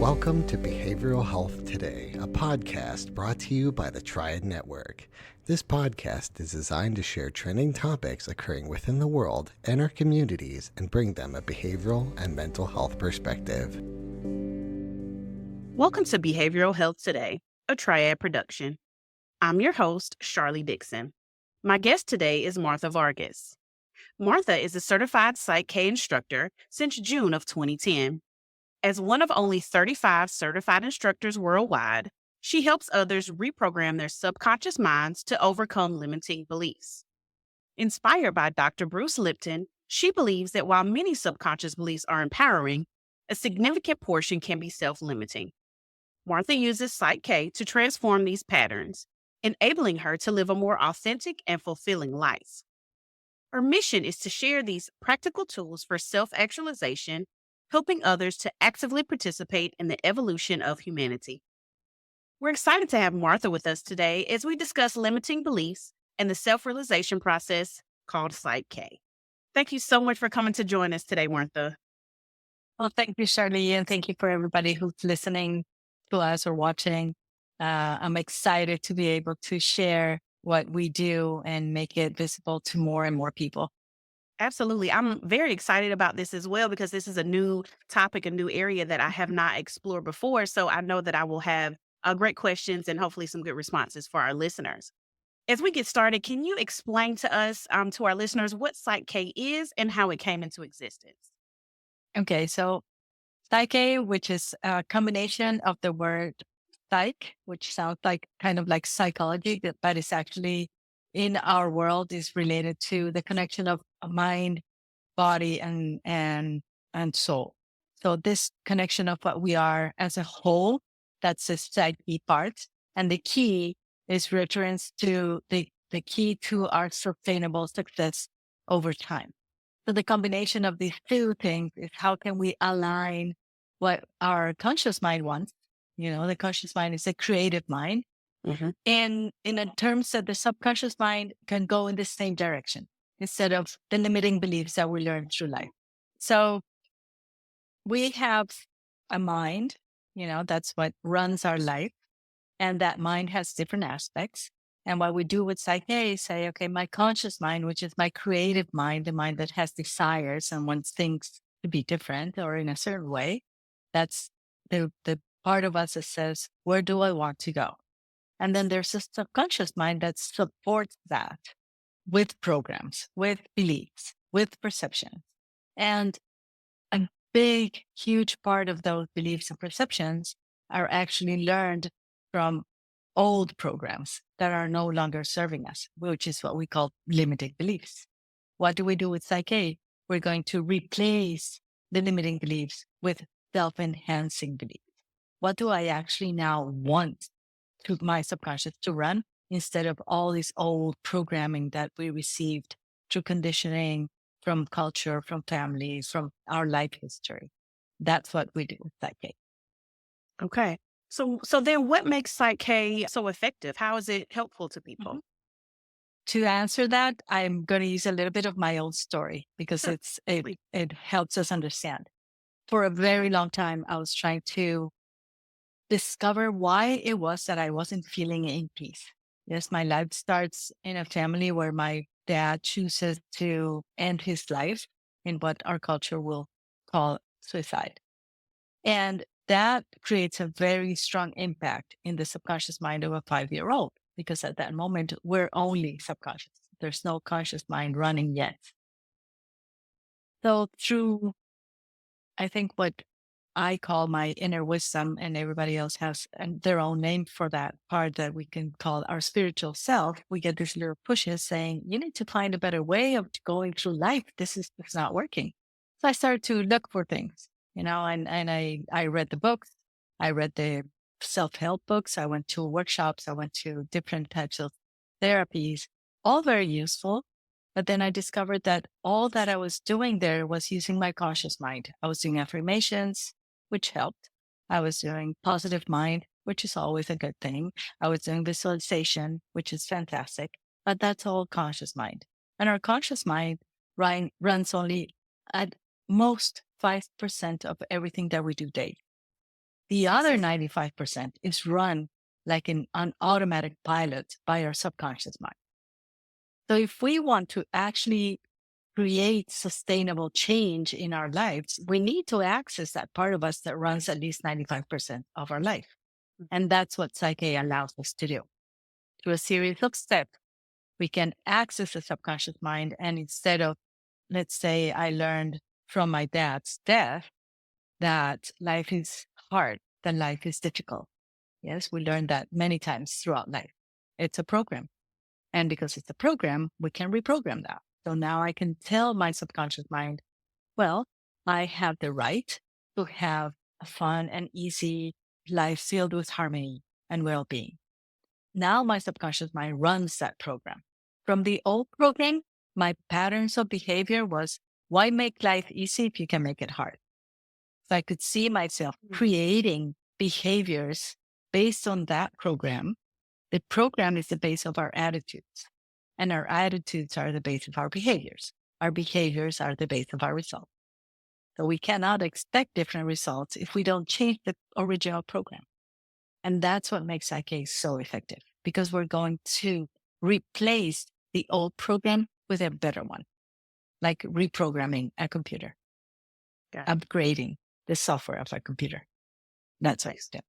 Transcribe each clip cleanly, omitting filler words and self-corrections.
Welcome to Behavioral Health Today, a podcast brought to you by the Triad Network. This podcast is designed to share trending topics occurring within the world and our communities and bring them a behavioral and mental health perspective. Welcome to Behavioral Health Today, a Triad production. I'm your host, Sharlee Dixon. My guest today is Martha Vargas. Martha is a Certified PSYCH-K Instructor since June of 2010. As one of only 35 certified instructors worldwide, she helps others reprogram their subconscious minds to overcome limiting beliefs. Inspired by Dr. Bruce Lipton, she believes that while many subconscious beliefs are empowering, a significant portion can be self-limiting. Martha uses PSYCH-K to transform these patterns, enabling her to live a more authentic and fulfilling life. Her mission is to share these practical tools for self-actualization, helping others to actively participate in the evolution of humanity. We're excited to have Martha with us today as we discuss limiting beliefs and the self-realization process called PSYCH-K. Thank you so much for coming to join us today, Martha. Well, thank you, Sharlee, and thank you for everybody who's listening to us or watching. I'm excited to be able to share what we do and make it visible to more and more people. Absolutely. I'm very excited about this as well because this is a new topic, a new area that I have not explored before. So I know that I will have great questions and hopefully some good responses for our listeners. As we get started, can you explain to us, to our listeners, what PSYCH-K is and how it came into existence? Okay, so PSYCH-K, which is a combination of the word psych, which sounds like kind of like psychology, but it's actually in our world is related to the connection of mind, body, and soul. So this connection of what we are as a whole, that's the psyche part. And the key is reference to the key to our sustainable success over time. So the combination of these two things is how can we align what our conscious mind wants? You know, the conscious mind is a creative mind. Mm-hmm. And in terms that the subconscious mind can go in the same direction instead of the limiting beliefs that we learn through life. So we have a mind, that's what runs our life. And that mind has different aspects. And what we do with PSYCH-K is say, okay, my conscious mind, which is my creative mind, the mind that has desires and wants things to be different or in a certain way, that's the part of us that says, where do I want to go? And then there's a subconscious mind that supports that with programs, with beliefs, with perceptions. And a big, huge part of those beliefs and perceptions are actually learned from old programs that are no longer serving us, which is what we call limiting beliefs. What do we do with PSYCH-K? We're going to replace the limiting beliefs with self-enhancing beliefs. What do I actually now want to my subconscious to run instead of all this old programming that we received through conditioning from culture, from families, from our life history? That's what we do with PSYCH-K. Okay. So then what makes PSYCH-K so effective? How is it helpful to people? Mm-hmm. To answer that, I'm going to use a little bit of my own story because Sure. it helps us understand. For a very long time, I was trying to discover why it was that I wasn't feeling in peace. Yes, my life starts in a family where my dad chooses to end his life in what our culture will call suicide. And that creates a very strong impact in the subconscious mind of a 5-year-old, because at that moment, we're only subconscious. There's no conscious mind running yet. So through, I think what I call my inner wisdom, and everybody else has their own name for that part that we can call our spiritual self, we get these little pushes saying, you need to find a better way of going through life. It's not working. So I started to look for things, and I read the books. I read the self-help books. I went to workshops. I went to different types of therapies, all very useful. But then I discovered that all that I was doing there was using my conscious mind. I was doing affirmations, which helped. I was doing positive mind, which is always a good thing. I was doing visualization, which is fantastic, but that's all conscious mind. And our conscious mind runs only at most 5% of everything that we do daily. The other 95% is run like an automatic pilot by our subconscious mind. So if we want to actually create sustainable change in our lives, we need to access that part of us that runs at least 95% of our life. And that's what Psyche allows us to do. Through a series of steps, we can access the subconscious mind. And instead of, let's say, I learned from my dad's death that life is hard, that life is difficult. Yes, we learned that many times throughout life. It's a program. And because it's a program, we can reprogram that. So now I can tell my subconscious mind, well, I have the right to have a fun and easy life filled with harmony and well-being. Now my subconscious mind runs that program. From the old program, my patterns of behavior was, why make life easy if you can make it hard? So I could see myself creating behaviors based on that program. The program is the base of our attitudes, and our attitudes are the base of our behaviors. Our behaviors are the base of our results. So we cannot expect different results if we don't change the original program. And that's what makes Psyche so effective, because we're going to replace the old program with a better one, like reprogramming a computer, upgrading the software of a computer. That's what it's doing.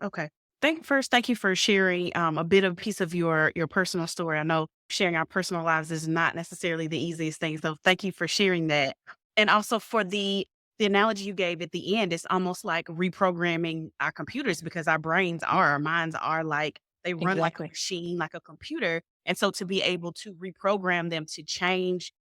Okay. Thank you for sharing a bit of piece of your personal story. I know sharing our personal lives is not necessarily the easiest thing. So thank you for sharing that. And also for the analogy you gave at the end, it's almost like reprogramming our computers, because our minds are like, they run like a Exactly. machine, like a computer. And so to be able to reprogram them to change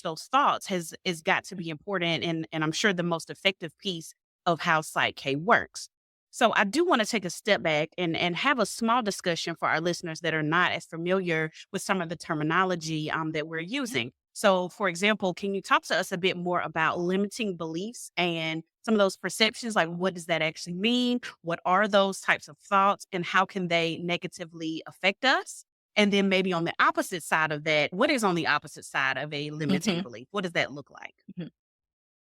those thoughts has got to be important. And I'm sure the most effective piece of how Psych-K works. So I do want to take a step back and have a small discussion for our listeners that are not as familiar with some of the terminology that we're using. So, for example, can you talk to us a bit more about limiting beliefs and some of those perceptions? Like, what does that actually mean? What are those types of thoughts, and how can they negatively affect us? And then maybe on the opposite side of that, what is on the opposite side of a limiting belief? What does that look like? Mhm.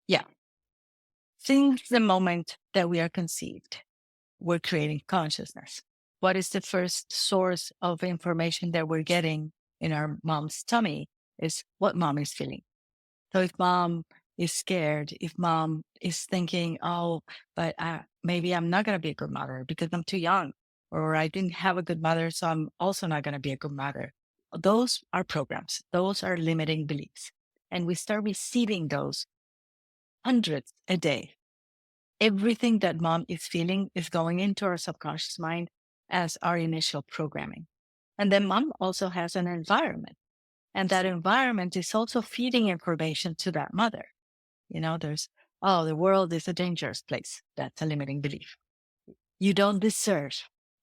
Yeah. Since the moment that we are conceived, we're creating consciousness. What is the first source of information that we're getting in our mom's tummy is what mom is feeling. So if mom is scared, if mom is thinking, oh, but maybe I'm not going to be a good mother because I'm too young, or I didn't have a good mother, so I'm also not going to be a good mother. Those are programs. Those are limiting beliefs. And we start receiving those hundreds a day. Everything that mom is feeling is going into our subconscious mind as our initial programming. And then mom also has an environment. And that environment is also feeding information to that mother. There's, oh, the world is a dangerous place. That's a limiting belief. You don't deserve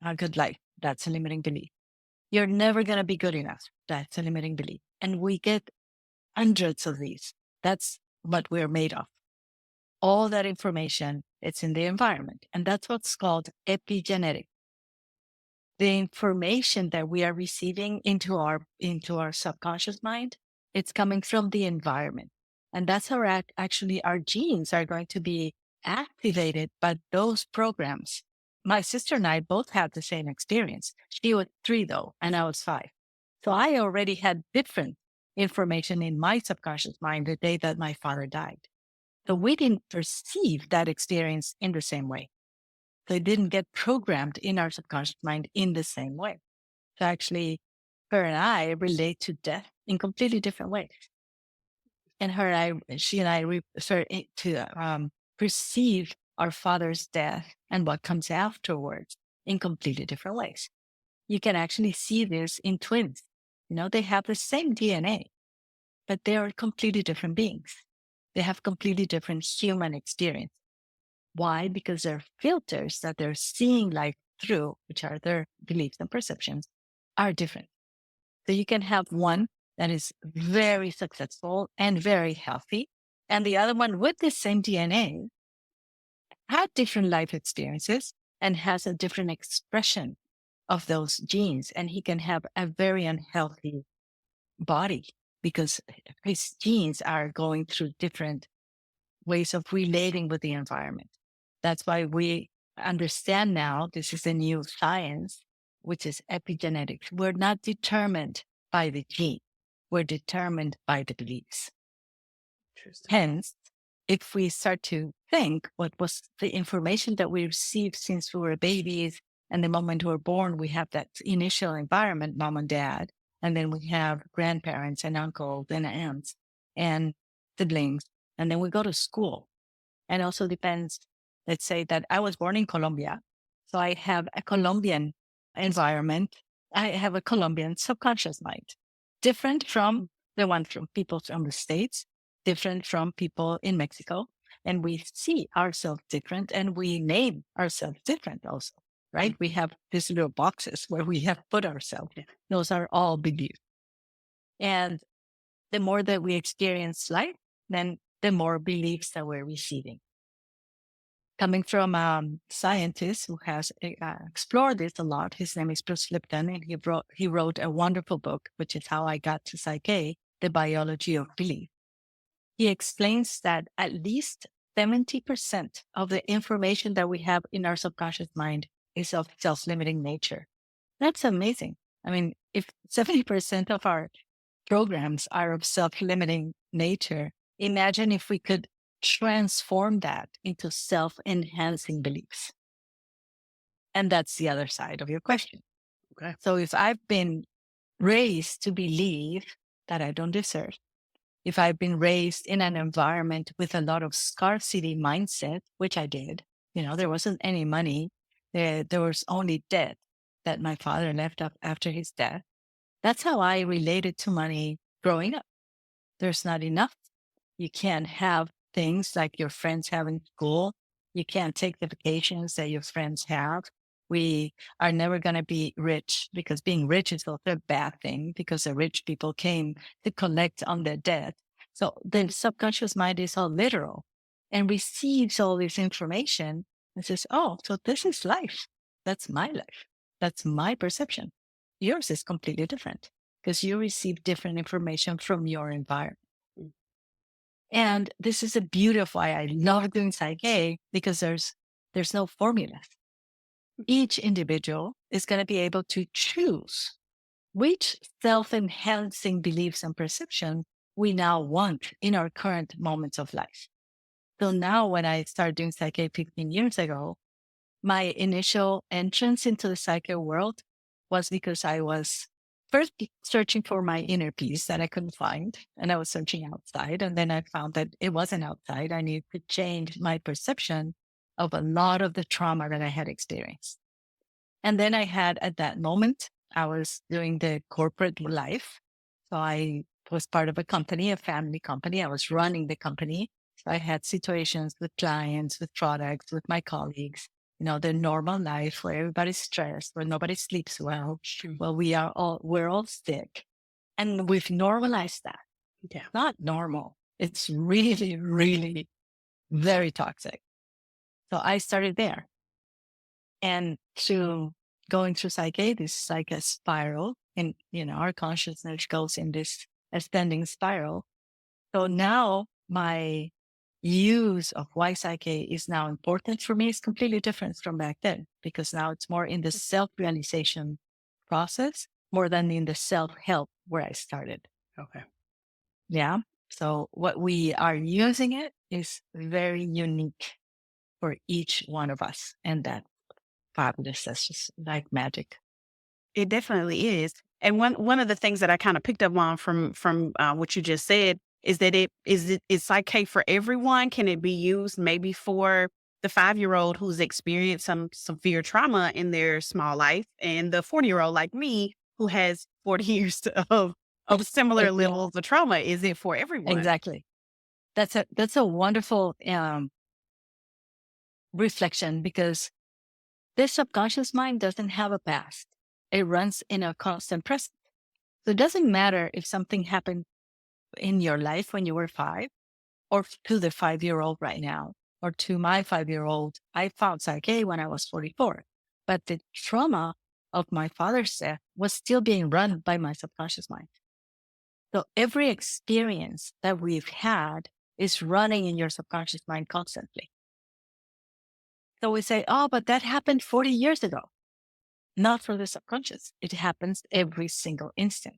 a good life. That's a limiting belief. You're never going to be good enough. That's a limiting belief. And we get hundreds of these. That's what we're made of. All that information, it's in the environment. And that's what's called epigenetic. The information that we are receiving into our subconscious mind, it's coming from the environment. And that's how actually our genes are going to be activated by those programs. My sister and I both had the same experience. She was 3 though, and I was 5. So I already had different information in my subconscious mind the day that my father died. So we didn't perceive that experience in the same way. So it didn't get programmed in our subconscious mind in the same way. So actually, her and I relate to death in completely different ways. And she and I perceive our father's death and what comes afterwards in completely different ways. You can actually see this in twins. They have the same DNA, but they are completely different beings. They have completely different human experience. Why? Because their filters that they're seeing life through, which are their beliefs and perceptions, are different. So you can have one that is very successful and very healthy, and the other one with the same DNA had different life experiences and has a different expression of those genes. And he can have a very unhealthy body because his genes are going through different ways of relating with the environment. That's why we understand now, this is a new science, which is epigenetics. We're not determined by the gene. We're determined by the beliefs. Interesting. Hence, if we start to think what was the information that we received since we were babies, and the moment we're born, we have that initial environment, mom and dad, and then we have grandparents and uncles and aunts and siblings, and then we go to school. And also depends, let's say that I was born in Colombia, so I have a Colombian environment. I have a Colombian subconscious mind, different from the one from people from the States, different from people in Mexico. And we see ourselves different and we name ourselves different also, right? We have these little boxes where we have put ourselves. Yeah. Those are all beliefs. And the more that we experience life, then the more beliefs that we're receiving. Coming from a scientist who has explored this a lot, his name is Bruce Lipton, and he wrote a wonderful book, which is how I got to PSYCH-K, The Biology of Belief. He explains that at least 70% of the information that we have in our subconscious mind is of self-limiting nature. That's amazing. I mean, if 70% of our programs are of self-limiting nature, imagine if we could transform that into self-enhancing beliefs. And that's the other side of your question. Okay. So if I've been raised to believe that I don't deserve, if I've been raised in an environment with a lot of scarcity mindset, which I did, there wasn't any money. There was only debt that my father left up after his death. That's how I related to money growing up. There's not enough. You can't have things like your friends have in school. You can't take the vacations that your friends have. We are never going to be rich because being rich is also a bad thing because the rich people came to collect on their debt. So the subconscious mind is all literal and receives all this information and says, oh, so this is life. That's my life. That's my perception. Yours is completely different because you receive different information from your environment. And this is the beauty of why I love doing PSYCH-K, because there's no formulas. Each individual is going to be able to choose which self-enhancing beliefs and perception we now want in our current moments of life. So now when I started doing PSYCH-K 15 years ago, my initial entrance into the PSYCH-K world was because I was first searching for my inner peace that I couldn't find. And I was searching outside. And then I found that it wasn't outside. I needed to change my perception of a lot of the trauma that I had experienced. And then I had, at that moment, I was doing the corporate life. So I was part of a company, a family company. I was running the company. So I had situations with clients, with products, with my colleagues, the normal life where everybody's stressed, where nobody sleeps well. Well, we're all sick. And we've normalized that. Yeah. Not normal. It's really, really very toxic. So I started there. And through going through PSYCH-K, this is like a spiral. And, our consciousness goes in this ascending spiral. So now my use of why PSYCH-K is now important for me is completely different from back then, because now it's more in the self-realization process more than in the self-help where I started. Okay. Yeah. So what we are using it is very unique for each one of us. And that's fabulous. That's just like magic. It definitely is. And one of the things that I kind of picked up on from what you just said is that is PSYCH-K for everyone? Can it be used maybe for the 5-year-old who's experienced some severe trauma in their small life, and the 40-year-old like me who has 40 years of similar levels of trauma? Is it for everyone? Exactly. That's a wonderful reflection, because this subconscious mind doesn't have a past. It runs in a constant present. So it doesn't matter if something happened in your life when you were 5, or to the 5-year-old right now, or to my 5-year-old. I found PSYCH-K when I was 44, but the trauma of my father's death was still being run by my subconscious mind. So every experience that we've had is running in your subconscious mind constantly. So we say, oh, but that happened 40 years ago. Not for the subconscious. It happens every single instant.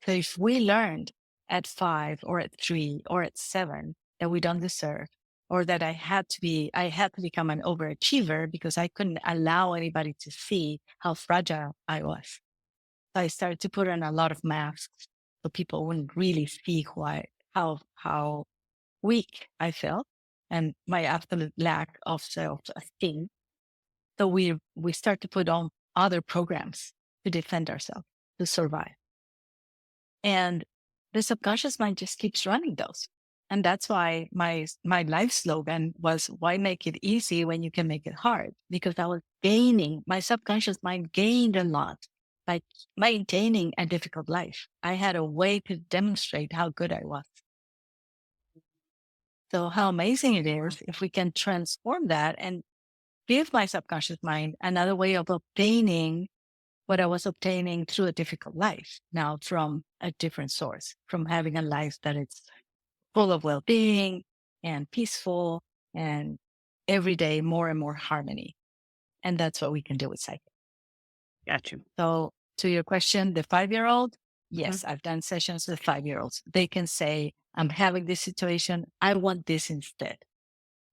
So if we learned at 5 or at 3 or at 7 that we don't deserve, or that I had to become an overachiever because I couldn't allow anybody to see how fragile I was. So I started to put on a lot of masks so people wouldn't really see how weak I felt and my absolute lack of self-esteem. So we start to put on other programs to defend ourselves, to survive. And the subconscious mind just keeps running those. And that's why my life slogan was, why make it easy when you can make it hard? Because my subconscious mind gained a lot by maintaining a difficult life. I had a way to demonstrate how good I was. So how amazing it is if we can transform that and give my subconscious mind another way of obtaining what I was obtaining through a difficult life, now from a different source, from having a life that is full of well-being and peaceful and every day more and more harmony. And that's what we can do with psychic. Got you. So to your question, the 5-year-old, yes, I've done sessions with 5-year-olds. They can say, I'm having this situation. I want this instead.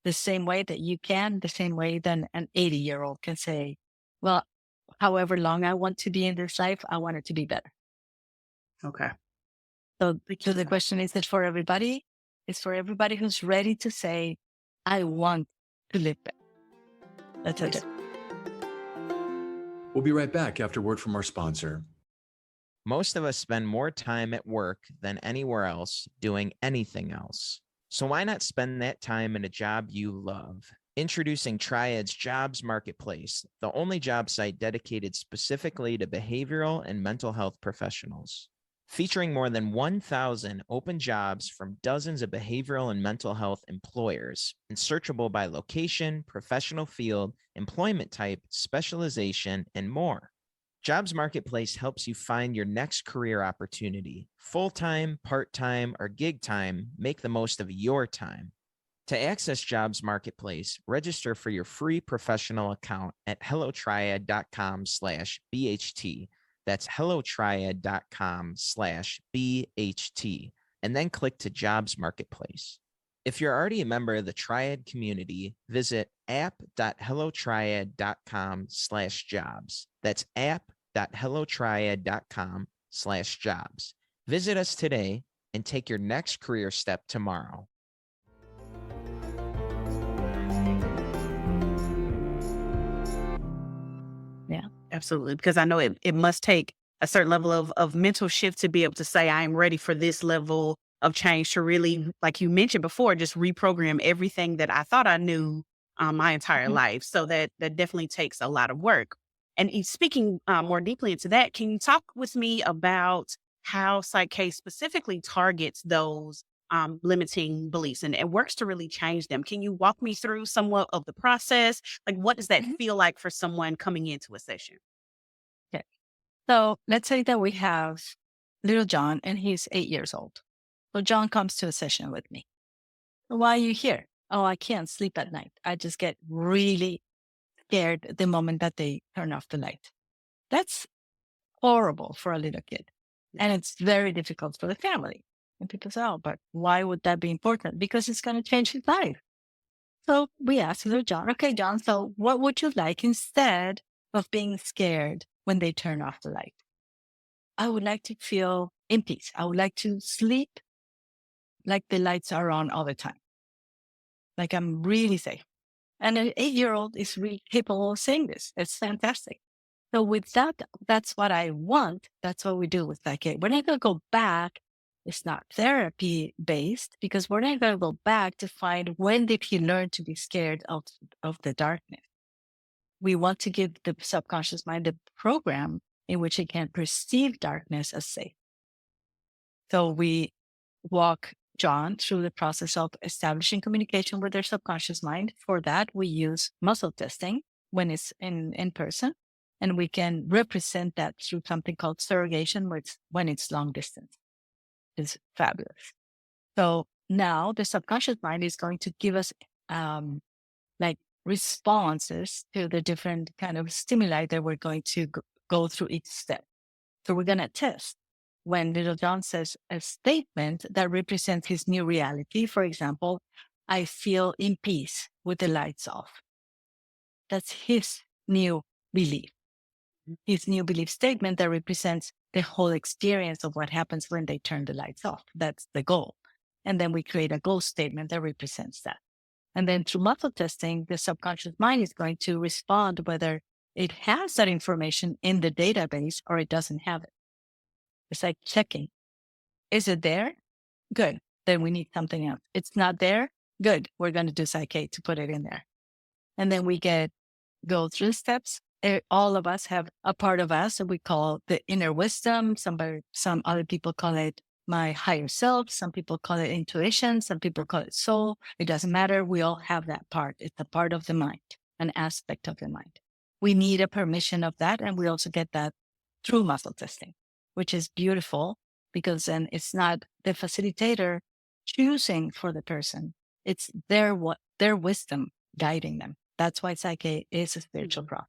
The same way that you can, the same way that an 80-year-old can say, well, however long I want to be in this life, I want it to be better. Okay. So the question is that for everybody? It's for everybody who's ready to say, I want to live better. That's it. We'll be right back after word from our sponsor. Most of us spend more time at work than anywhere else doing anything else. So why not spend that time in a job you love? Introducing Triad's Jobs Marketplace, the only job site dedicated specifically to behavioral and mental health professionals. Featuring more than 1,000 open jobs from dozens of behavioral and mental health employers, and searchable by location, professional field, employment type, specialization, and more. Jobs Marketplace helps you find your next career opportunity. Full-time, part-time, or gig time, make the most of your time. To access Jobs Marketplace, register for your free professional account at hellotriad.com/BHT. That's hellotriad.com/BHT, and then click to Jobs Marketplace. If you're already a member of the Triad community, visit app.hellotriad.com/jobs. That's app.hellotriad.com/jobs. Visit us today and take your next career step tomorrow. Yeah, absolutely. Because I know it must take a certain level of mental shift to be able to say, I am ready for this level of change, to really, like you mentioned before, just reprogram everything that I thought I knew my entire life. So that definitely takes a lot of work. And speaking more deeply into that, can you talk with me about how Psych-K specifically targets those limiting beliefs and works to really change them? Can you walk me through somewhat of the process? Like, what does that feel like for someone coming into a session? Okay. So let's say that we have little John and he's 8 years old. So John comes to a session with me. Why are you here? Oh, I can't sleep at night. I just get really scared the moment that they turn off the light. That's horrible for a little kid. And it's very difficult for the family. And people say, oh, but why would that be important? Because it's going to change his life. So we asked little John, okay, John, so what would you like instead of being scared when they turn off the light? I would like to feel in peace. I would like to sleep like the lights are on all the time. Like I'm really safe. And an 8-year-old is really capable of saying this. It's fantastic. So with that, that's what I want. That's what we do with Psych-K. We're not going to go back. It's not therapy based because we're not going to go back to find when did he learn to be scared of the darkness. We want to give the subconscious mind a program in which it can perceive darkness as safe. So we walk John through the process of establishing communication with their subconscious mind. For that, we use muscle testing when it's in person. And we can represent that through something called surrogation, when it's long distance. It's fabulous. So now the subconscious mind is going to give us like responses to the different kind of stimuli that we're going to go through each step. So we're going to test when little John says a statement that represents his new reality. For example, I feel in peace with the lights off. That's his new belief, his new belief statement that represents the whole experience of what happens when they turn the lights off. That's the goal. And then we create a goal statement that represents that. And then through muscle testing, the subconscious mind is going to respond whether it has that information in the database or it doesn't have it. It's like checking. Is it there? Good. Then we need something else. It's not there? Good. We're going to do PSYCH-K to put it in there. And then we go through steps. All of us have a part of us that we call the inner wisdom. Some other people call it my higher self. Some people call it intuition. Some people call it soul. It doesn't matter. We all have that part. It's a part of the mind, an aspect of the mind. We need a permission of that. And we also get that through muscle testing, which is beautiful because then it's not the facilitator choosing for the person. It's their wisdom guiding them. That's why PSYCH-K is a spiritual process.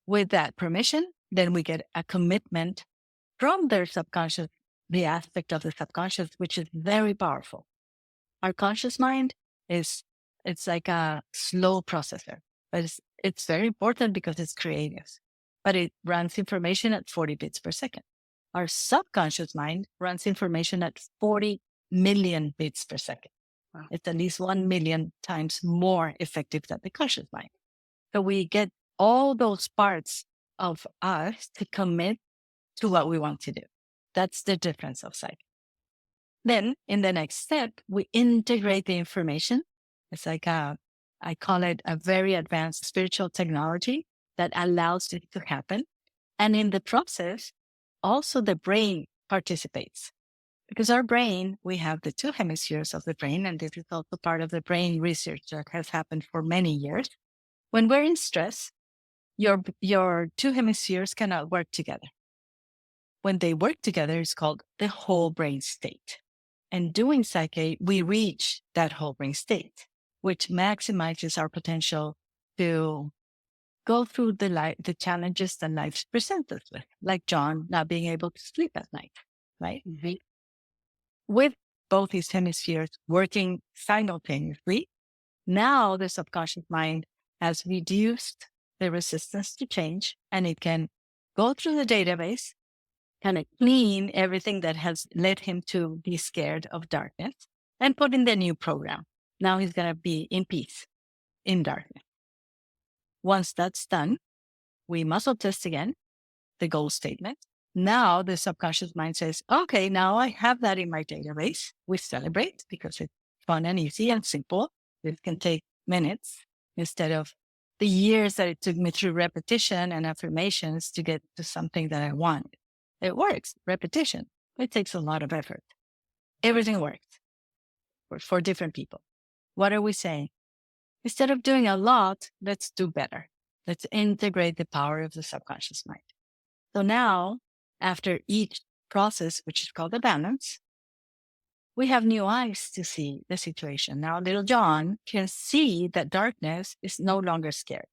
With that permission, then we get a commitment from their subconscious, the aspect of the subconscious, which is very powerful. Our conscious mind it's like a slow processor, but it's very important because it's creative, but it runs information at 40 bits per second. Our subconscious mind runs information at 40 million bits per second. Wow. It's at least 1 million times more effective than the conscious mind. So we get all those parts of us to commit to what we want to do. That's the difference of PSYCH. Then in the next step, we integrate the information. It's like I call it a very advanced spiritual technology that allows it to happen. And in the process, also the brain participates. Because our brain, we have the two hemispheres of the brain, and this is also part of the brain research that has happened for many years. When we're in stress, your two hemispheres cannot work together. When they work together, it's called the whole brain state. And doing PSYCH-K, we reach that whole brain state, which maximizes our potential to go through the challenges that life presents us with, like John not being able to sleep at night, right? Mm-hmm. With both his hemispheres working simultaneously, now the subconscious mind has reduced the resistance to change, and it can go through the database, kind of clean everything that has led him to be scared of darkness, and put in the new program. Now he's going to be in peace, in darkness. Once that's done, we muscle test again, the goal statement. Now the subconscious mind says, okay, now I have that in my database. We celebrate because it's fun and easy and simple. It can take minutes instead of the years that it took me through repetition and affirmations to get to something that I want. It works, repetition. It takes a lot of effort. Everything works for different people. What are we saying? Instead of doing a lot, let's do better. Let's integrate the power of the subconscious mind. So now, after each process, which is called the balance, we have new eyes to see the situation. Now, little John can see that darkness is no longer scary.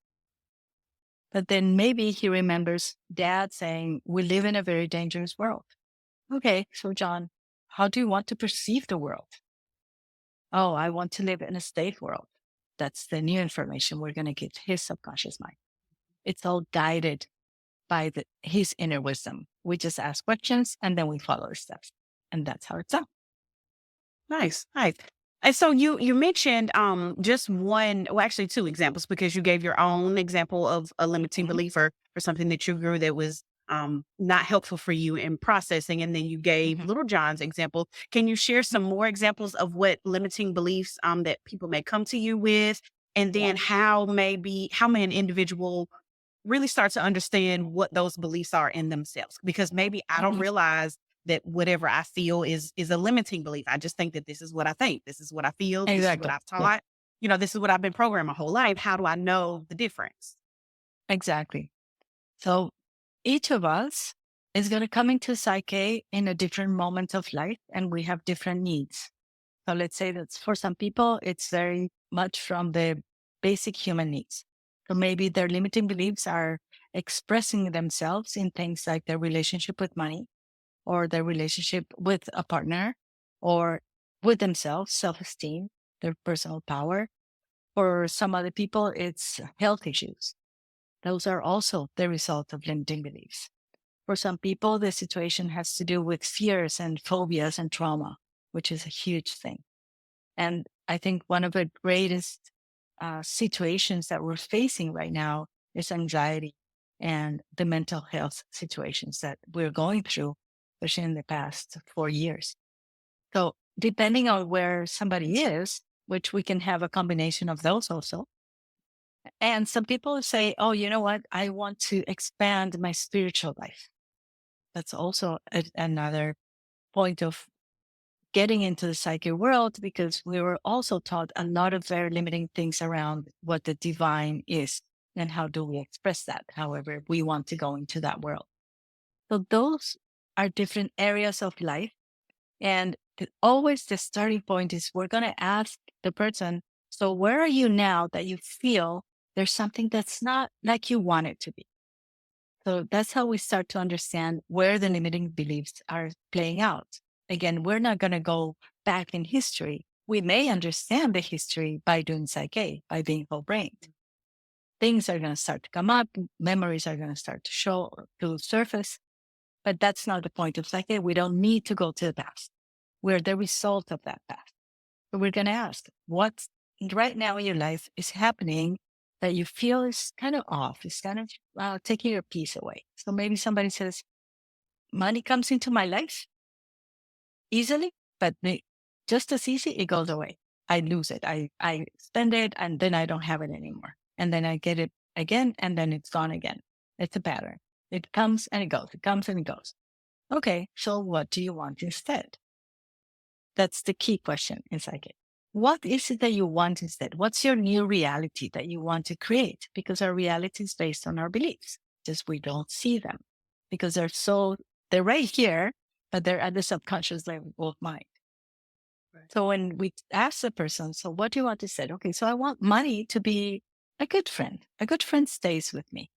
But then maybe he remembers Dad saying, we live in a very dangerous world. Okay, so John, how do you want to perceive the world? Oh, I want to live in a safe world. That's the new information we're going to give his subconscious mind. It's all guided by his inner wisdom. We just ask questions and then we follow the steps. And that's how it's done. Nice. And so you mentioned just one, well, actually two examples, because you gave your own example of a limiting belief or something that you grew that was not helpful for you in processing. And then you gave little John's example. Can you share some more examples of what limiting beliefs that people may come to you with? And then how may an individual really start to understand what those beliefs are in themselves? Because maybe I don't realize that whatever I feel is a limiting belief. I just think that this is what I think. This is what I feel. Exactly. This is what I've taught. Yeah. This is what I've been programmed my whole life. How do I know the difference? Exactly. So each of us is going to come into PSYCH-K in a different moment of life, and we have different needs. So let's say that for some people, it's very much from the basic human needs. So maybe their limiting beliefs are expressing themselves in things like their relationship with money, or their relationship with a partner, or with themselves, self-esteem, their personal power. For some other people, it's health issues. Those are also the result of limiting beliefs. For some people, the situation has to do with fears and phobias and trauma, which is a huge thing. And I think one of the greatest situations that we're facing right now is anxiety and the mental health situations that we're going through, especially in the past 4 years. So depending on where somebody is, which we can have a combination of those also. And some people say, oh, you know what? I want to expand my spiritual life. That's also another point of getting into the psyche world, because we were also taught a lot of very limiting things around what the divine is and how do we express that. However, we want to go into that world. So those are different areas of life. And always the starting point is we're going to ask the person, so where are you now that you feel there's something that's not like you want it to be? So that's how we start to understand where the limiting beliefs are playing out. Again, we're not going to go back in history. We may understand the history by doing Psych-K, by being whole-brained. Things are going to start to come up. Memories are going to start to show, to surface. But that's not the point of Psych-K. We don't need to go to the past. We're the result of that past. So we're going to ask, what right now in your life is happening that you feel is kind of off, is kind of taking your peace away. So maybe somebody says, money comes into my life easily, but just as easy, it goes away. I lose it. I spend it, and then I don't have it anymore. And then I get it again, and then it's gone again. It's a pattern. It comes and it goes. It comes and it goes. Okay, so what do you want instead? That's the key question in Psych-K. What is it that you want instead? What's your new reality that you want to create? Because our reality is based on our beliefs. Just we don't see them because they're right here, but they're at the subconscious level of mind. Right. So when we ask the person, so what do you want to say? Okay, so I want money to be a good friend. A good friend stays with me,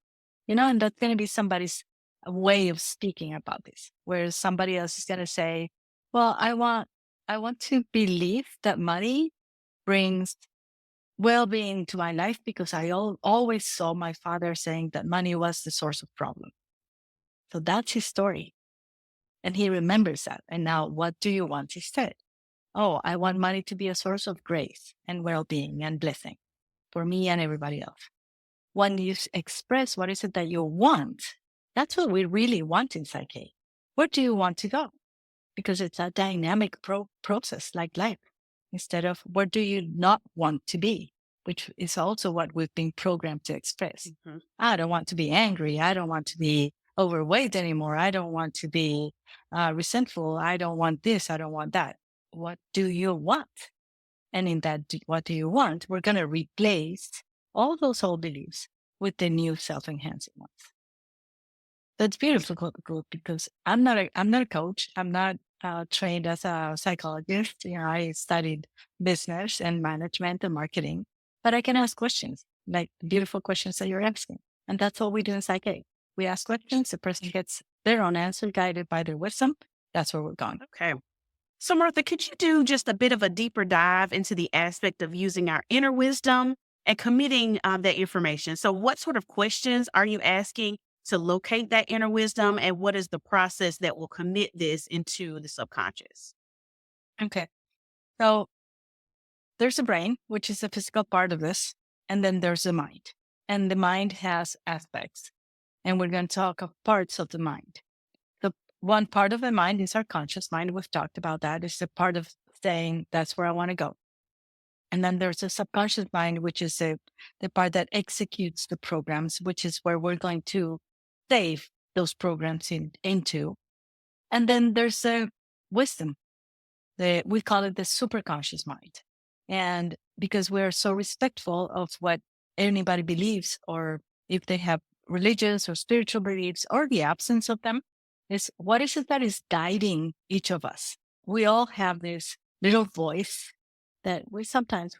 and that's going to be somebody's way of speaking about this, whereas somebody else is going to say, well, I want to believe that money brings well-being to my life because I always saw my father saying that money was the source of problem. So that's his story. And he remembers that. And now what do you want instead? Oh, I want money to be a source of grace and well-being and blessing for me and everybody else. When you express what is it that you want, that's what we really want in Psych-K. Where do you want to go? Because it's a dynamic process like life, instead of where do you not want to be, which is also what we've been programmed to express. Mm-hmm. I don't want to be angry. I don't want to be overweight anymore. I don't want to be resentful. I don't want this. I don't want that. What do you want? And in that, what do you want? We're going to replace all those old beliefs with the new self-enhancing ones. That's beautiful because I'm not a coach. I'm not trained as a psychologist. I studied business and management and marketing, but I can ask questions, like beautiful questions that you're asking. And that's all we do in Psych-K. We ask questions. The person gets their own answer guided by their wisdom. That's where we're going. Okay. So Martha, could you do just a bit of a deeper dive into the aspect of using our inner wisdom and committing that information? So what sort of questions are you asking to locate that inner wisdom, and what is the process that will commit this into the subconscious? Okay. So there's the brain, which is the physical part of this, and then there's the mind. And the mind has aspects, and we're going to talk of parts of the mind. The one part of the mind is our conscious mind. We've talked about that. It's the part of saying, that's where I want to go. And then there's a subconscious mind, which is the part that executes the programs, which is where we're going to save those programs into. And then there's the wisdom. We call it the superconscious mind. And because we're so respectful of what anybody believes, or if they have religious or spiritual beliefs or the absence of them, is what is it that is guiding each of us? We all have this little voice that we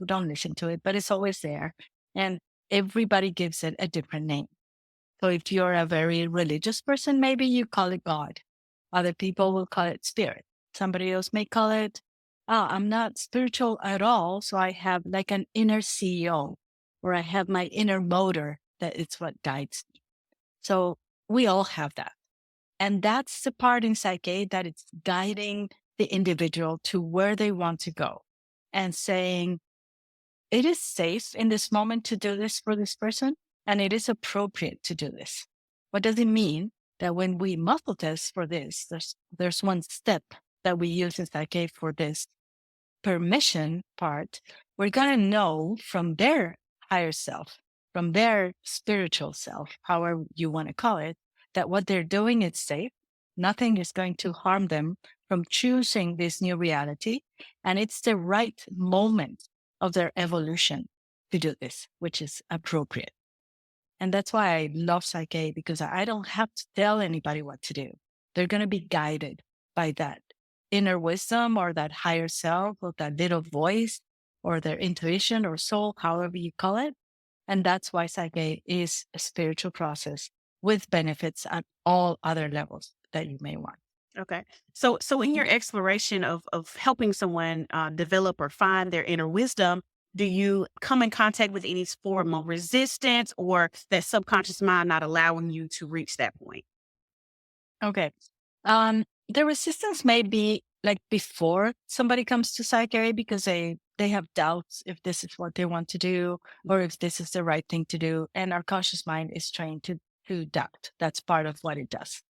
don't listen to it, but it's always there. And everybody gives it a different name. So if you're a very religious person, maybe you call it God. Other people will call it spirit. Somebody else may call it, I'm not spiritual at all. So I have like an inner CEO, or I have my inner motor that it's what guides me. So we all have that. And that's the part in Psych-K that it's guiding the individual to where they want to go and saying, it is safe in this moment to do this for this person, and it is appropriate to do this. What does it mean? That when we muscle test for this, there's one step that we use in Psych-K for this permission part. We're going to know from their higher self, from their spiritual self, however you want to call it, that what they're doing is safe. Nothing is going to harm them from choosing this new reality. And it's the right moment of their evolution to do this, which is appropriate. And that's why I love Psych-K, because I don't have to tell anybody what to do. They're going to be guided by that inner wisdom or that higher self or that little voice or their intuition or soul, however you call it. And that's why Psych-K is a spiritual process with benefits at all other levels that you may want. Okay. So in your exploration of helping someone develop or find their inner wisdom, do you come in contact with any form of resistance or that subconscious mind not allowing you to reach that point? Okay. The resistance may be like before somebody comes to Psych-K because they have doubts if this is what they want to do or if this is the right thing to do. And our conscious mind is trained to doubt. That's part of what it does.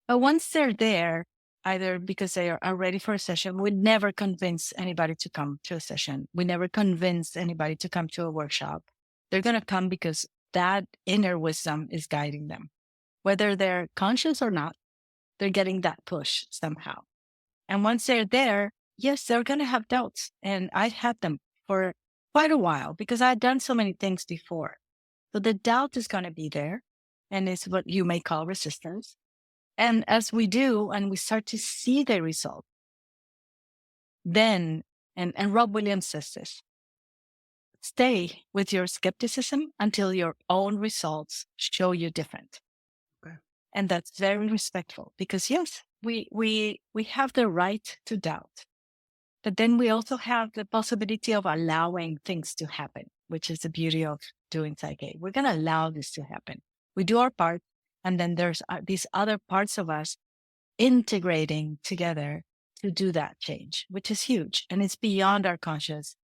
But once they're there, either because they are ready for a session, we never convince anybody to come to a session. We never convince anybody to come to a workshop. They're going to come because that inner wisdom is guiding them. Whether they're conscious or not, they're getting that push somehow. And once they're there, yes, they're going to have doubts. And I had them for quite a while because I had done so many things before. So the doubt is going to be there, and it's what you may call resistance. And as we do, and we start to see the result, then, and Rob Williams says this, stay with your skepticism until your own results show you different. Okay. And that's very respectful because yes, we have the right to doubt, but then we also have the possibility of allowing things to happen, which is the beauty of doing Psych-K. We're going to allow this to happen. We do our part. And then there's these other parts of us integrating together to do that change, which is huge. And it's beyond our conscious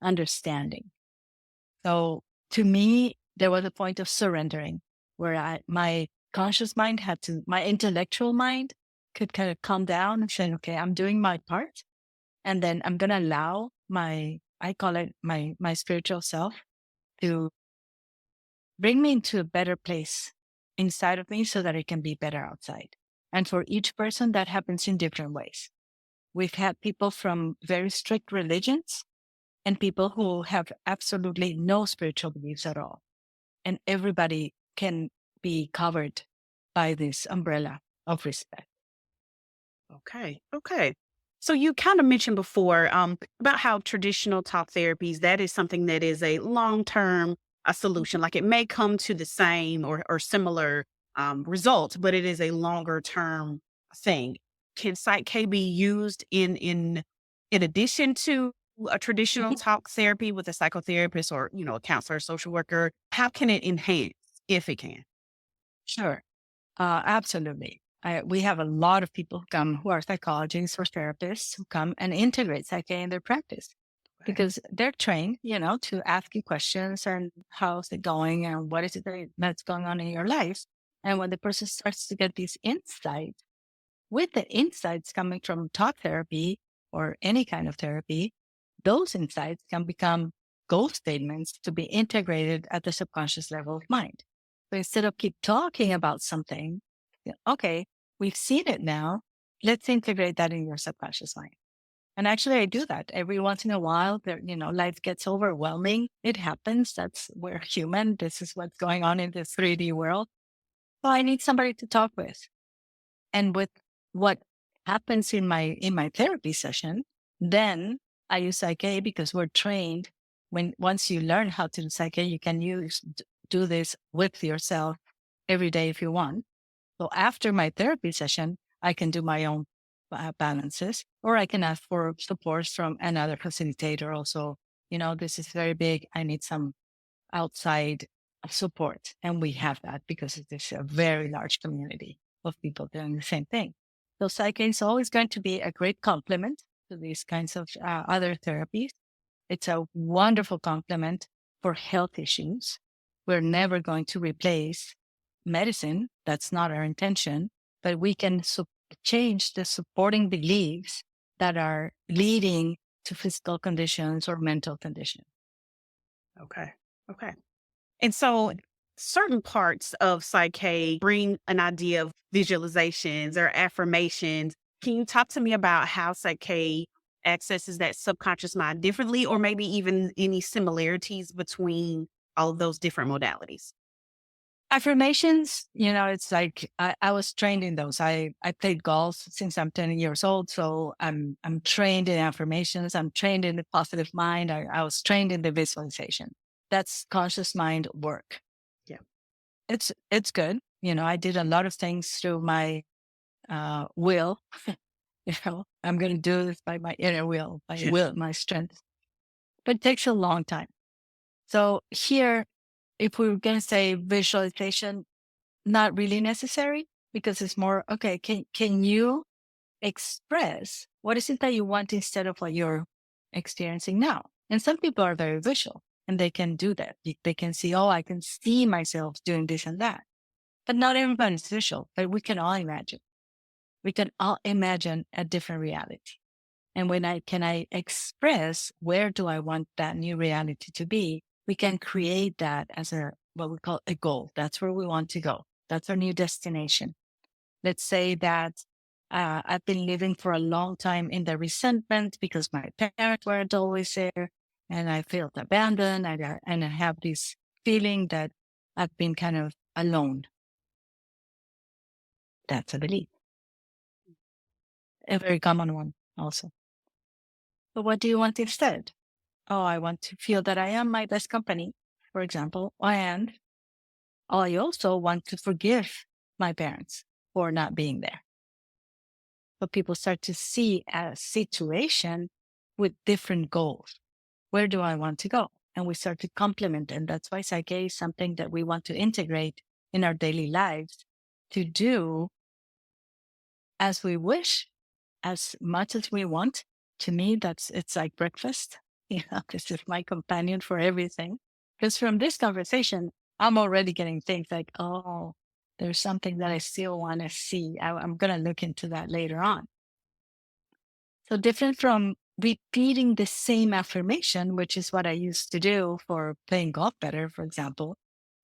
understanding. So to me, there was a point of surrendering where my conscious mind my intellectual mind could kind of calm down and say, okay, I'm doing my part. And then I'm going to allow I call it my spiritual self to bring me into a better place inside of me so that it can be better outside. And for each person, that happens in different ways. We've had people from very strict religions and people who have absolutely no spiritual beliefs at all. And everybody can be covered by this umbrella of respect. Okay. So you kind of mentioned before about how traditional talk therapies, that is something that is a long-term solution. Like it may come to the same or similar result, but it is a longer term thing. Can Psych-K be used in addition to a traditional talk therapy with a psychotherapist or, a counselor, social worker? How can it enhance if it can? Sure. Absolutely. We have a lot of people who come who are psychologists or therapists who come and integrate Psych-K in their practice. Because they're trained, to ask you questions and how's it going and what is it that's going on in your life. And when the person starts to get these insights, with the insights coming from talk therapy or any kind of therapy, those insights can become goal statements to be integrated at the subconscious level of mind. So instead of keep talking about something, okay, we've seen it now. Let's integrate that in your subconscious mind. And actually, I do that every once in a while. Life gets overwhelming. It happens. We're human. This is what's going on in this 3D world. So I need somebody to talk with. And with what happens in my therapy session, then I use Psych-K because we're trained once you learn how to do Psych-K, you can do this with yourself every day if you want. So after my therapy session, I can do my own balances, or I can ask for support from another facilitator. Also, this is very big. I need some outside support. And we have that because it is a very large community of people doing the same thing. So Psych-K is always going to be a great complement to these kinds of other therapies. It's a wonderful complement for health issues. We're never going to replace medicine. That's not our intention, but we can change the supporting beliefs that are leading to physical conditions or mental conditions. Okay. And so certain parts of Psych-K bring an idea of visualizations or affirmations. Can you talk to me about how Psych-K accesses that subconscious mind differently, or maybe even any similarities between all of those different modalities? Affirmations, it's like I was trained in those. I played golf since I'm 10 years old. So I'm trained in affirmations. I'm trained in the positive mind. I was trained in the visualization. That's conscious mind work. Yeah. It's good. I did a lot of things through my will. I'm going to do this by my inner will, my strength. But it takes a long time. So here, if we were going to say visualization, not really necessary, because it's more, okay, can you express what is it that you want instead of what you're experiencing now? And some people are very visual and they can do that. They can see, I can see myself doing this and that. But not everybody's visual, but we can all imagine. We can all imagine a different reality. And when I express where do I want that new reality to be, we can create that as what we call a goal. That's where we want to go. That's our new destination. Let's say that I've been living for a long time in the resentment because my parents weren't always there, and I felt abandoned, and I have this feeling that I've been kind of alone. That's a belief. A very common one also. But what do you want instead? I want to feel that I am my best company, for example, and I also want to forgive my parents for not being there. But people start to see a situation with different goals. Where do I want to go? And we start to complement. And that's why Psych-K is something that we want to integrate in our daily lives to do as we wish, as much as we want. To me, it's like breakfast. This is my companion for everything. Because from this conversation, I'm already getting things like, there's something that I still want to see. I'm going to look into that later on. So different from repeating the same affirmation, which is what I used to do for playing golf better, for example,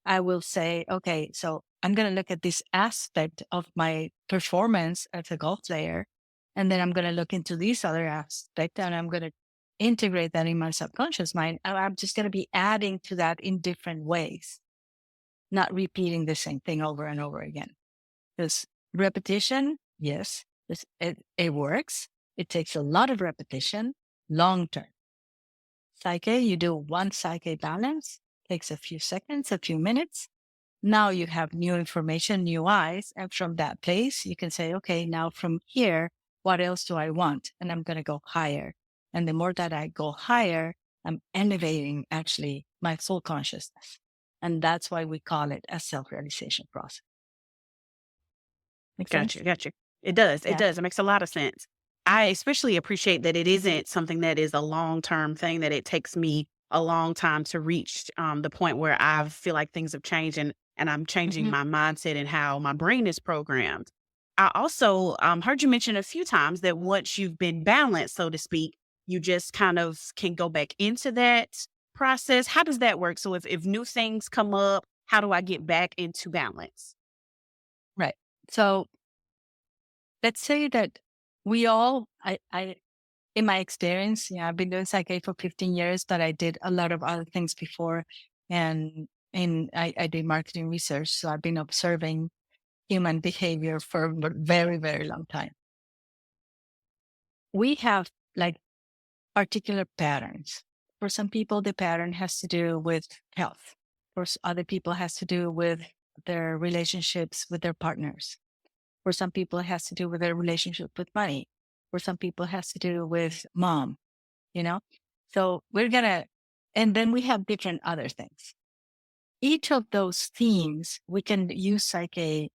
I will say, okay, so I'm going to look at this aspect of my performance as a golf player. And then I'm going to look into this other aspect and I'm going to integrate that in my subconscious mind. I'm just going to be adding to that in different ways, not repeating the same thing over and over again. Because repetition, yes, it works. It takes a lot of repetition, long term. Psych-K, you do one Psych-K balance, takes a few seconds, a few minutes. Now you have new information, new eyes. And from that place, you can say, okay, now from here, what else do I want? And I'm going to go higher. And the more that I go higher, I'm elevating actually my full consciousness. And that's why we call it a self-realization process. Gotcha. It does. Yeah. It does. It makes a lot of sense. I especially appreciate that it isn't something that is a long-term thing, that it takes me a long time to reach the point where I feel like things have changed and I'm changing my mindset and how my brain is programmed. I also heard you mention a few times that once you've been balanced, so to speak, you just kind of can go back into that process. How does that work? So if new things come up, how do I get back into balance? Right. So let's say that we all, in my experience, I've been doing Psych-K for 15 years, but I did a lot of other things before. And I did marketing research. So I've been observing human behavior for a very, very long time. We have like particular patterns. For some people, the pattern has to do with health. For other people, it has to do with their relationships with their partners. For some people, it has to do with their relationship with money. For some people, it has to do with mom, you know? So and then we have different other things. Each of those themes, we can use Psych-K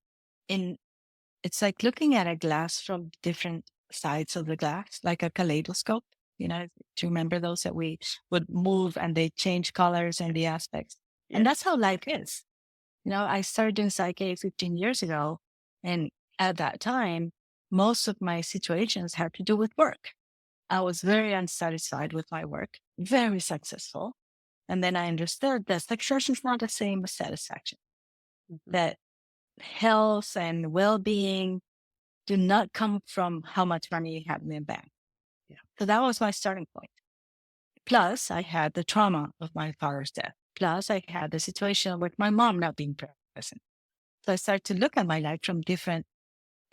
it's like looking at a glass from different sides of the glass, like a kaleidoscope. Do you remember those that we would move and they change colors and the aspects? Yeah. And that's how life is. I started doing Psych-K 15 years ago. And at that time, most of my situations had to do with work. I was very unsatisfied with my work, very successful. And then I understood that success is not the same as satisfaction. That health and well-being do not come from how much money you have in the bank. Yeah. So that was my starting point. Plus, I had the trauma of my father's death. Plus, I had the situation with my mom not being present. So I started to look at my life from different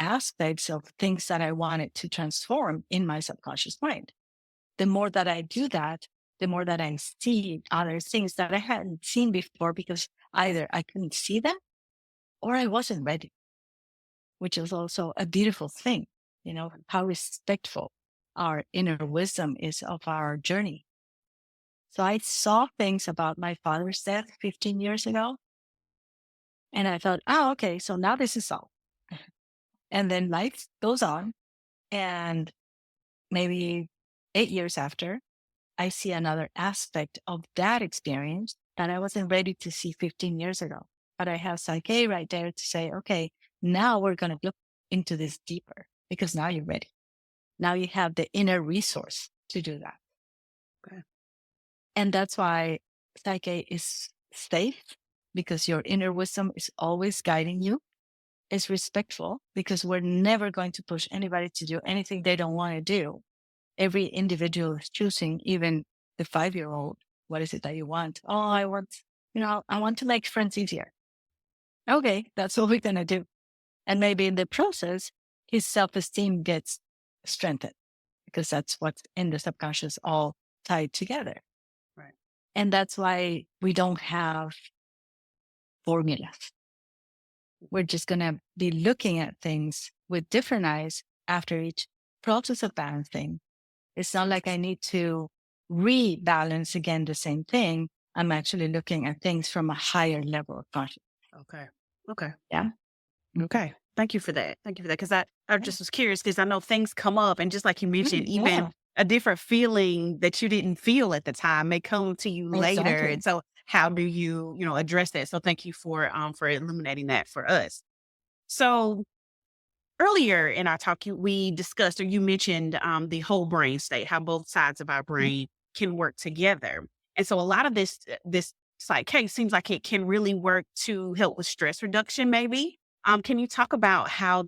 aspects of things that I wanted to transform in my subconscious mind. The more that I do that, the more that I see other things that I hadn't seen before, because either I couldn't see them or I wasn't ready, which is also a beautiful thing, how respectful our inner wisdom is of our journey. So I saw things about my father's death 15 years ago. And I thought, okay, so now this is all. And then life goes on. And maybe 8 years after, I see another aspect of that experience that I wasn't ready to see 15 years ago. But I have Psych-K right there to say, okay, now we're going to look into this deeper, because now you're ready. Now you have the inner resource to do that. Okay. And that's why Psych-K is safe, because your inner wisdom is always guiding you. It's respectful, because we're never going to push anybody to do anything they don't want to do. Every individual is choosing, even the 5-year-old. What is it that you want? Oh, I want to make friends easier. Okay, that's what we're going to do. And maybe in the process, his self-esteem gets strengthened, because that's what's in the subconscious all tied together. Right. And that's why we don't have formulas. We're just going to be looking at things with different eyes after each process of balancing. It's not like I need to rebalance again the same thing. I'm actually looking at things from a higher level of consciousness. Okay. Yeah. Okay. Thank you for that. Because I just was curious, because I know things come up, and just like you mentioned, even a different feeling that you didn't feel at the time may come to you later. Exactly. And so how do you, address that? So thank you for illuminating that for us. So earlier in our talk, we discussed, or you mentioned the whole brain state, how both sides of our brain can work together. And so a lot of this Psych-K seems like it can really work to help with stress reduction, maybe. Can you talk about how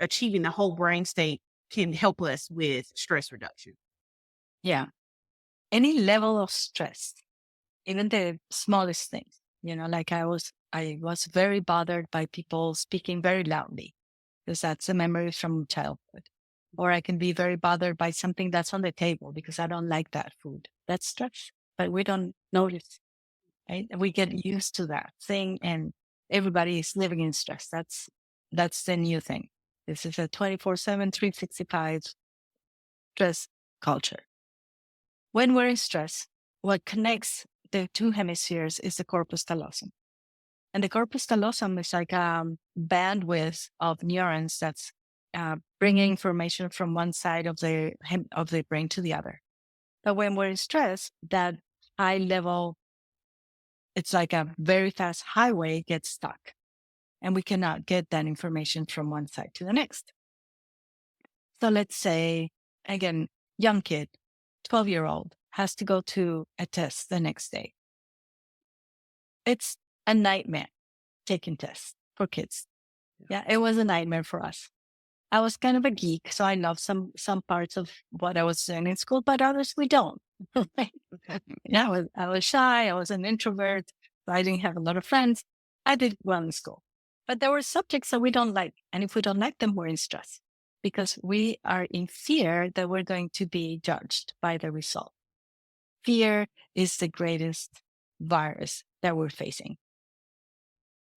achieving the whole brain state can help us with stress reduction? Yeah. Any level of stress, even the smallest things, like I was very bothered by people speaking very loudly, because that's a memory from childhood. Or I can be very bothered by something that's on the table because I don't like that food. That's stress, but we don't notice, right? We get used to that thing, and everybody is living in stress. That's the new thing. This is a 24/7, 365 stress culture. When we're in stress, what connects the two hemispheres is the corpus callosum. And the corpus callosum is like a bandwidth of neurons that's bringing information from one side of the brain to the other. But when we're in stress, that high level, it's like a very fast highway, gets stuck. And we cannot get that information from one side to the next. So let's say, again, young kid, 12-year-old, has to go to a test the next day. It's a nightmare taking tests for kids. Yeah, it was a nightmare for us. I was kind of a geek, so I loved some parts of what I was doing in school, but others we don't. Yeah, I was shy. I was an introvert. So I didn't have a lot of friends. I did well in school, but there were subjects that we don't like, and if we don't like them, we're in stress because we are in fear that we're going to be judged by the result. Fear is the greatest virus that we're facing.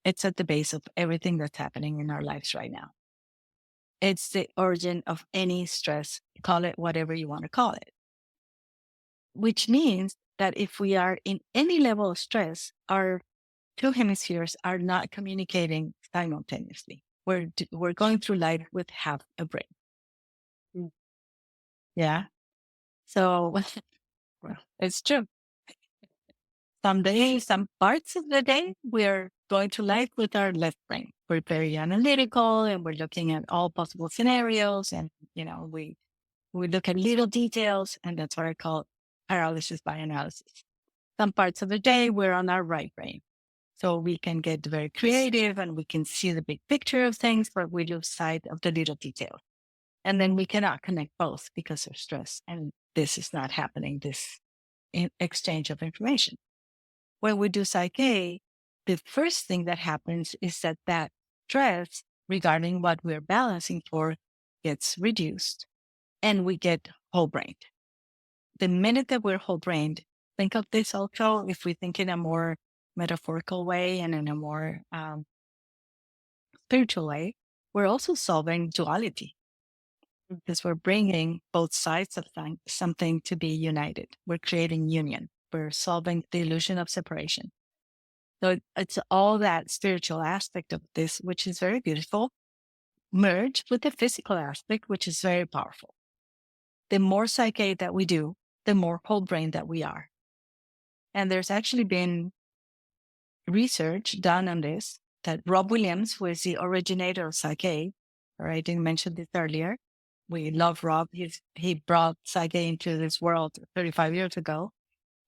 It's at the base of everything that's happening in our lives right now. It's the origin of any stress, call it whatever you want to call it. Which means that if we are in any level of stress, our two hemispheres are not communicating simultaneously. We're going through life with half a brain. Mm. Yeah. So well, it's true. Some days, some parts of the day, we're going through life with our left brain. We're very analytical and we're looking at all possible scenarios. And, we look at little details, and that's what I call paralysis by analysis. Some parts of the day, we're on our right brain. So we can get very creative and we can see the big picture of things, but we lose sight of the little details. And then we cannot connect both because of stress. And this is not happening, this exchange of information. When we do Psych-K, the first thing that happens is that stress regarding what we're balancing for gets reduced and we get whole brained. The minute that we're whole brained, think of this also if we think in a more metaphorical way and in a more spiritual way, we're also solving duality because we're bringing both sides of something to be united. We're creating union. We're solving the illusion of separation. So it's all that spiritual aspect of this, which is very beautiful, merged with the physical aspect, which is very powerful. The more Psych-K that we do, the more whole brain that we are. And there's actually been research done on this that Rob Williams, who is the originator of Psych-K, or I didn't mention this earlier. We love Rob. He brought Psych-K into this world 35 years ago.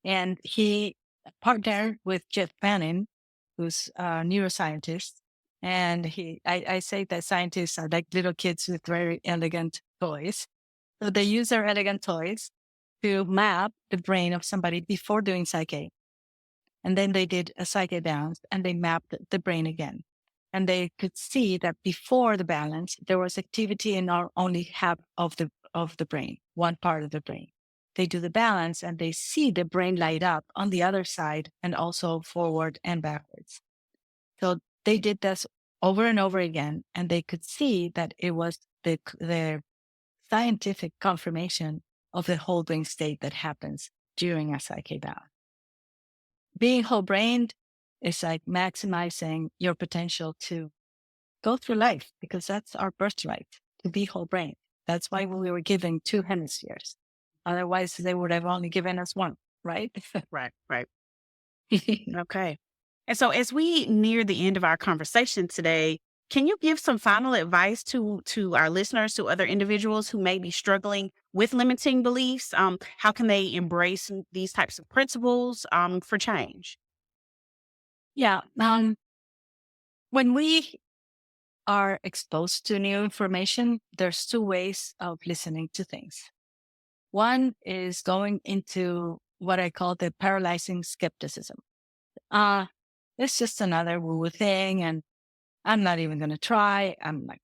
And he partnered with Jeff Bannon, who's a neuroscientist. And I say that scientists are like little kids with very elegant toys. So they use their elegant toys to map the brain of somebody before doing Psych-K. And then they did a Psych-K balance and they mapped the brain again. And they could see that before the balance, there was activity in only half of the brain, one part of the brain. They do the balance and they see the brain light up on the other side and also forward and backwards. So they did this over and over again, and they could see that it was the scientific confirmation of the whole brain state that happens during a Psych-K balance. Being whole brained is like maximizing your potential to go through life because that's our birthright, to be whole brained. That's why we were given two hemispheres. Otherwise, they would have only given us one, right? Right. Okay. And so as we near the end of our conversation today, can you give some final advice to our listeners, to other individuals who may be struggling with limiting beliefs? How can they embrace these types of principles for change? Yeah. When we are exposed to new information, there's two ways of listening to things. One is going into what I call the paralyzing skepticism. It's just another woo-woo thing, and I'm not even going to try. I'm like,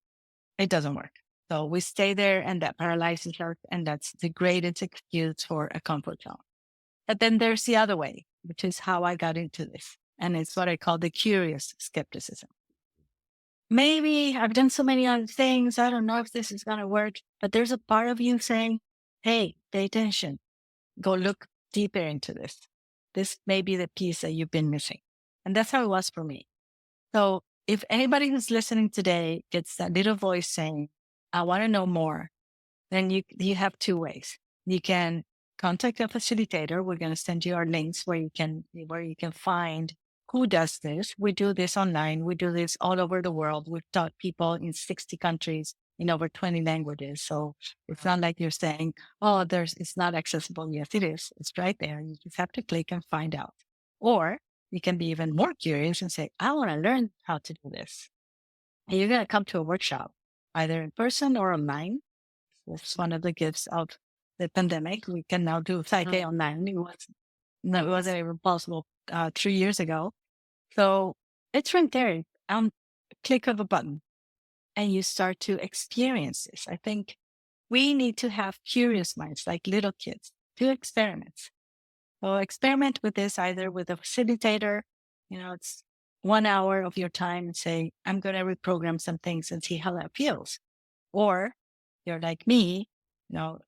it doesn't work. So we stay there, and that paralyzes us, and that's the greatest excuse for a comfort zone. But then there's the other way, which is how I got into this, and it's what I call the curious skepticism. Maybe I've done so many other things. I don't know if this is going to work, but there's a part of you saying, hey, pay attention. Go look deeper into this. This may be the piece that you've been missing. And that's how it was for me. So if anybody who's listening today gets that little voice saying, I want to know more, then you have two ways. You can contact a facilitator. We're going to send you our links where you can find who does this. We do this online. We do this all over the world. We've taught people in 60 countries in over 20 languages. So it's not like you're saying, oh, it's not accessible. Yes, it is. It's right there. You just have to click and find out. Or you can be even more curious and say, I want to learn how to do this. And you're going to come to a workshop, either in person or online. It's one of the gifts of the pandemic. We can now do Psych-K online. It wasn't even possible 3 years ago. So it's right there, click of a button, and you start to experience this. I think we need to have curious minds, like little kids, do experiments. So experiment with this either with a facilitator, it's 1 hour of your time and say, I'm going to reprogram some things and see how that feels. Or you're like me,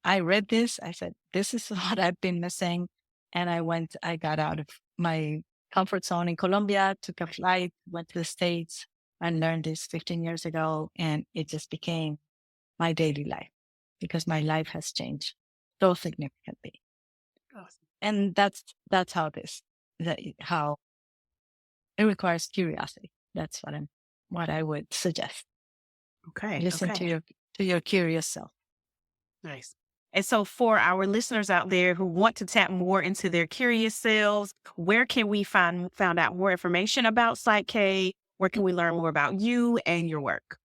I read this, I said, this is what I've been missing. And I got out of my comfort zone in Colombia, took a flight, went to the States and learned this 15 years ago. And it just became my daily life because my life has changed so significantly. Awesome. And that's how how it requires curiosity. That's what I would suggest. Okay. Listen to your curious self. Nice. And so for our listeners out there who want to tap more into their curious selves, where can we find out more information about PSYCH-K? Where can we learn more about you and your work?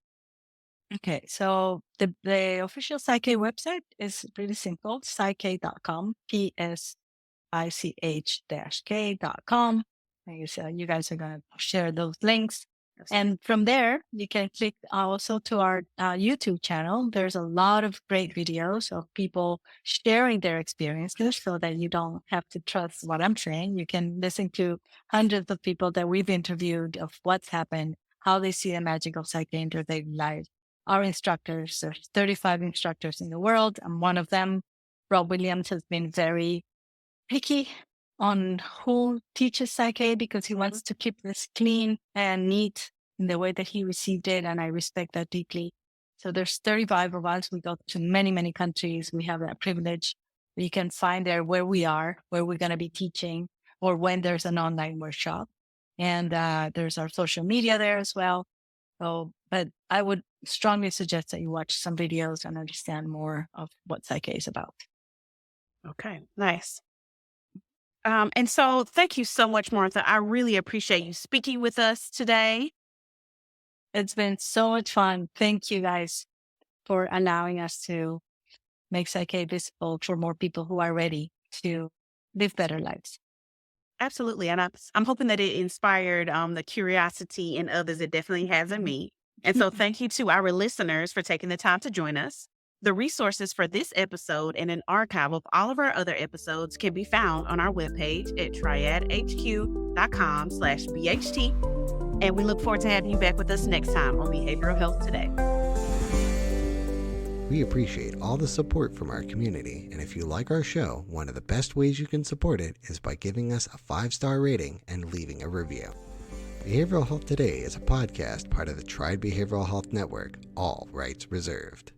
Okay, so the official PSYCH-K website is really simple, psych-k.com, PSICH-K.com. You guys are going to share those links. And from there, you can click also to our YouTube channel. There's a lot of great videos of people sharing their experiences so that you don't have to trust what I'm saying. You can listen to hundreds of people that we've interviewed of what's happened, how they see the magic of PSYCH-K in their daily life. Our instructors, there's 35 instructors in the world. I'm one of them. Rob Williams has been very picky on who teaches PSYCH-K because he wants to keep this clean and neat in the way that he received it. And I respect that deeply. So there's 35 of us. We go to many, many countries. We have that privilege. You can find there where we are, where we're going to be teaching, or when there's an online workshop. And there's our social media there as well. So, but I would strongly suggest that you watch some videos and understand more of what PSYCH-K is about. Okay, nice. And so thank you so much, Martha. I really appreciate you speaking with us today. It's been so much fun. Thank you guys for allowing us to make PSYCH-K visible for more people who are ready to live better lives. Absolutely. And I'm hoping that it inspired the curiosity in others. It definitely has in me. And so thank you to our listeners for taking the time to join us. The resources for this episode and an archive of all of our other episodes can be found on our webpage at triadhq.com/BHT. And we look forward to having you back with us next time on Behavioral Health Today. We appreciate all the support from our community, and if you like our show, one of the best ways you can support it is by giving us a 5-star rating and leaving a review. Behavioral Health Today is a podcast part of the Triad Behavioral Health Network, all rights reserved.